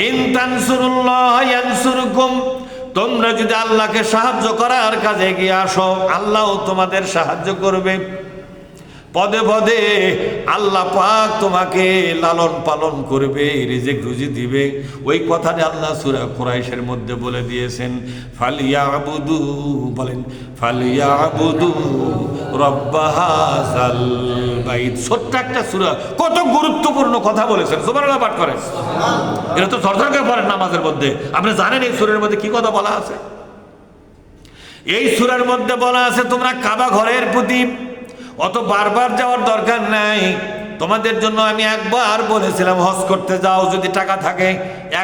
In তানসুরুল্লাহ ইয়ানসুরকুম, তোমরা যদি আল্লাহকে সাহায্য করার কাজে এগিয়ে আসো, আল্লাহও তোমাদের সাহায্য করবে। পদে পদে আল্লাহ পাক তোমাকে লালন পালন করবে, রিজিক রুজি দিবে। ওই কথাটা আল্লাহ সূরা কুরাইশের মধ্যে বলে দিয়েছেন। ফালিয়াবুদু, বলেন ফালিয়াবুদু রব্ব হাযাল বাইত। ছোট্ট একটা সূরা, কত গুরুত্বপূর্ণ কথা বলেছেন। সুবহানাল্লাহ পাঠ করেন। এটা তো সরকারকে পড়েন নামাজের মধ্যে। আপনি জানেন এই সূরার মধ্যে কি কথা বলা আছে? এই সূরার মধ্যে বলা আছে তোমরা কাবা ঘরের প্রতি অত বারবার যাওয়ার দরকার নাই। তোমাদের জন্য আমি একবার বলেছিলাম হজ করতে যাও যদি টাকা থাকে।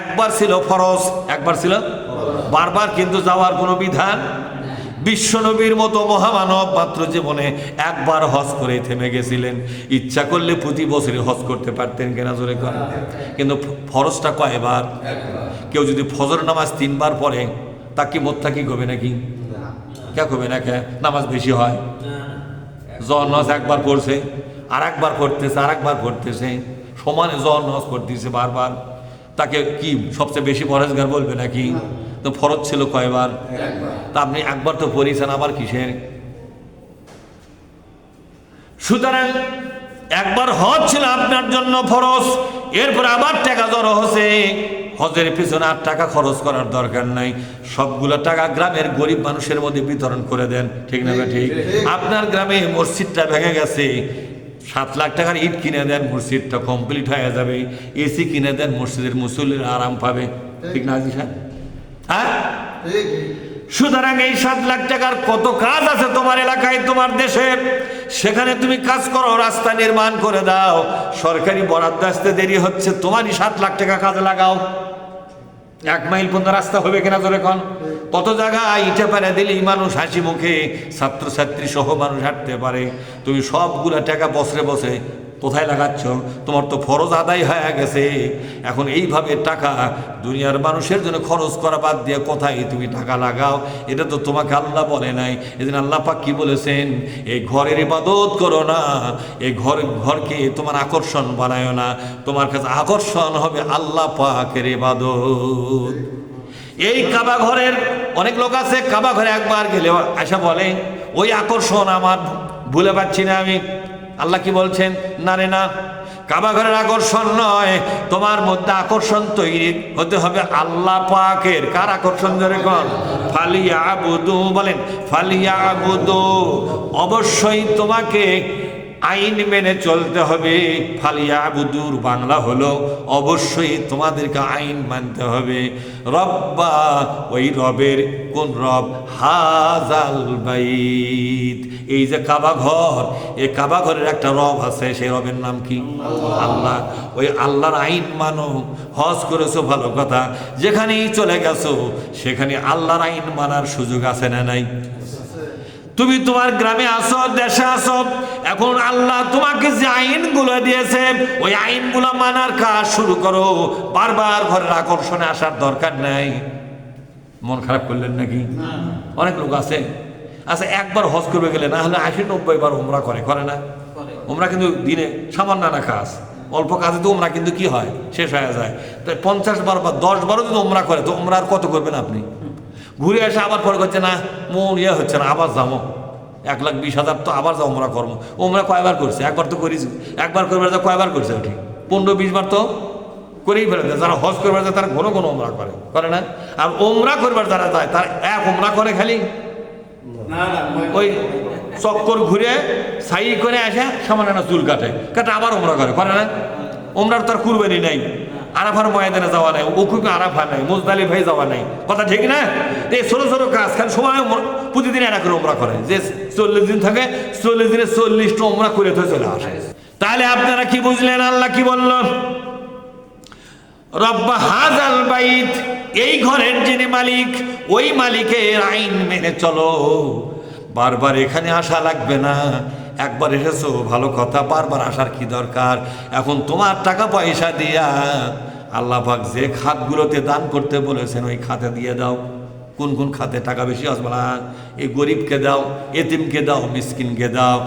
একবার ছিল ফরজ, একবার ছিল বারবার কিন্তু যাওয়ার কোনো বিধান। বিশ্বনবীর মতো মহামানব মাত্র জীবনে একবার হজ করে থেমে গেছিলেন। ইচ্ছা করলে প্রতি বছরই হজ করতে পারতেন, কেনা জোরে করেন। কিন্তু ফরজটা কয়বার? কেউ যদি ফজর নামাজ 3 বার পড়ে তা কি মোত্তা কি হবে নাকি? কে হবে না? কে নামাজ বেশি হয়? জহর নামাজ একবার পড়ছে, আর একবার পড়তেছে, আর একবার পড়তেছে, সমানে জহর নামাজ পড়তেছে বারবার, তাকে কি সবচেয়ে বেশি পরেজগার বলবে নাকি? তো ফরজ ছিল কয়বার? তা আপনি একবার তো পড়িয়েছেন, আবার কিসের? সুতরাং একবার হজ ছিল আপনার জন্য ফরজ, এরপর আবার টাকা জড়ো হচ্ছে। হজের পিছনে আর টাকা খরচ করার দরকার নাই। সবগুলো টাকা গ্রামের গরিব মানুষের মধ্যে বিতরণ করে দেন, ঠিক না? ঠিক। আপনার গ্রামে মসজিদটা ভেঙে গেছে, 7 লাখ টাকার ইট কিনে দেন, মসজিদটা কমপ্লিট হয়ে যাবে। এসি কিনে দেন, মসজিদের মুসল্লিরা আরাম পাবে, ঠিক না জি সাহেব? হ্যাঁ, সুতরাং এই 7 লাখ টাকার কত কাজ আছে তোমার এলাকায়, তোমার দেশে। সেখানে তুমি কাজ করো, রাস্তা নির্মাণ করে দাও। সরকারি বরাদ্দ আসতে দেরি হচ্ছে, তোমারই 7 লাখ টাকা কাজে লাগাও। 1 মাইল পর্যন্ত রাস্তা হবে কিনা জোরে কোন? কত জায়গায় ইটে পারে দিলেই মানুষ হাসি মুখে, ছাত্রছাত্রী সহ মানুষ হাঁটতে পারে। তুমি সবগুলা টাকা বছরে বছরে কোথায় লাগাচ্ছ? তোমার তো ফরজ আদায় হয়ে গেছে। এখন এইভাবে টাকা দুনিয়ার মানুষের জন্য খরচ করা বাদ দিয়ে কোথায় তুমি টাকা লাগাও? এটা তো তোমাকে আল্লাহ বলে নাই। এজন্য আল্লাহ পাক কি বলেছেন? এই ঘরের ইবাদত করো না, এই ঘরকে তোমার আকর্ষণ বানায় না। তোমার কাছে আকর্ষণ হবে আল্লাহ পাকের ইবাদত। এই কাবা ঘরের অনেক লোক আছে, কাবা ঘরে একবার গেলে আশা বলে ওই আকর্ষণ আমার ভুলে পাচ্ছি না আমি। আল্লাহ কি বলছেন? না রে না, কাবা ঘরের আকর্ষণ নয়, তোমার মধ্যে আকর্ষণ তৈরি হতে হবে আল্লাহ পাকের। কার আকর্ষণ? ধরে কোন? ফালিয়াবুদু, বলেন ফালিয়াবুদু। অবশ্যই তোমাকে আইন মেনে চলতে হবে। ফালিয়াবুদুর বাংলা হলো অবশ্যই তোমাদেরকে আইন মানতে হবে। রব্বা, ওই রবের, কোন রব? হাযাল বাইত, এই যে কাবা ঘর, এই কাবা ঘরের একটা রব আছে, সেই রবের নাম কি? আল্লাহ। ওই আল্লাহর আইন মানো। হজ করেছো ভালো কথা, যেখানেই চলে গেছো সেখানে আল্লাহর আইন মানার সুযোগ আছে না নাই? তুমি তোমার গ্রামে আসো, দেশে আসো, এখন আল্লাহ তোমাকে যে আইনগুলো দিয়েছে ওই আইনগুলো মানার কাজ শুরু করো। বারবার ঘরের আকর্ষণে আসার দরকার নাই। মন খারাপ করলেন নাকি? অনেক লোক আছে আচ্ছা একবার হজ করবে গেলে না হলে 80-90 বার উমরা করে না? উমরা কিন্তু দিনে সামান্য না কাজ, অল্প কাজে তো উমরা কিন্তু কি হয়, শেষ হয়ে যায়। তো 50 বার বা 10 বারও যদি উমরা করে তো উমরা আর কত করবেন আপনি? ঘুরে এসে আবার পরে করছে না, মন ইয়ে হচ্ছে না, আবার যাবো 1,20,000 তো আবার যাও উমরা কর্ম। উমরা কয়বার করছে? একবার তো করিস। একবার করবার যা কয়বার করছে? ওটি 15-20 বার তো করেই ফেলে। যারা হজ করবার যায় তারা ঘন ঘন উমরা করে না? আর উমরা করবার যারা যায় তারা এক উমরা করে খালি ওই চক্কর ঘুরে ছাই করে আসে, সামান্য না চুল কাটে আবার উমরা করে না? উমরার তার কুরবানি নাই, আরাফার ময়দানে যাওয়া নাই, ওকুকে আরাফা নাই, মুজদালিফায় যাওয়া নাই, কথা ঠিক না? এই ছোট ছোট কাজ খালি সময় প্রতিদিন এরা করে উমরা করে। যে 40 দিন থাকে 40 দিনে 40টা উমরা করে তো চলে আসে। তাহলে আপনারা কি বুঝলেন? আল্লাহ কি বলল? রব্বা হাযাল বাইত, এই ঘরের যিনি মালিক ওই মালিকের আইন মেনে চলো। বারবার এখানে আসা লাগবে না, একবার এসেছো ভালো কথা, বারবার আসার কি দরকার? এখন তোমার টাকা পয়সা দিয়া আল্লাহ পাক যে খাতগুলোতে দান করতে বলেছেন ওই খাতে দিয়ে দাও। কোন কোন খাতে টাকা বেশি আসবে না? এই গরিবকে দাও, এতিমকে দাও, মিসকিনকে দাও।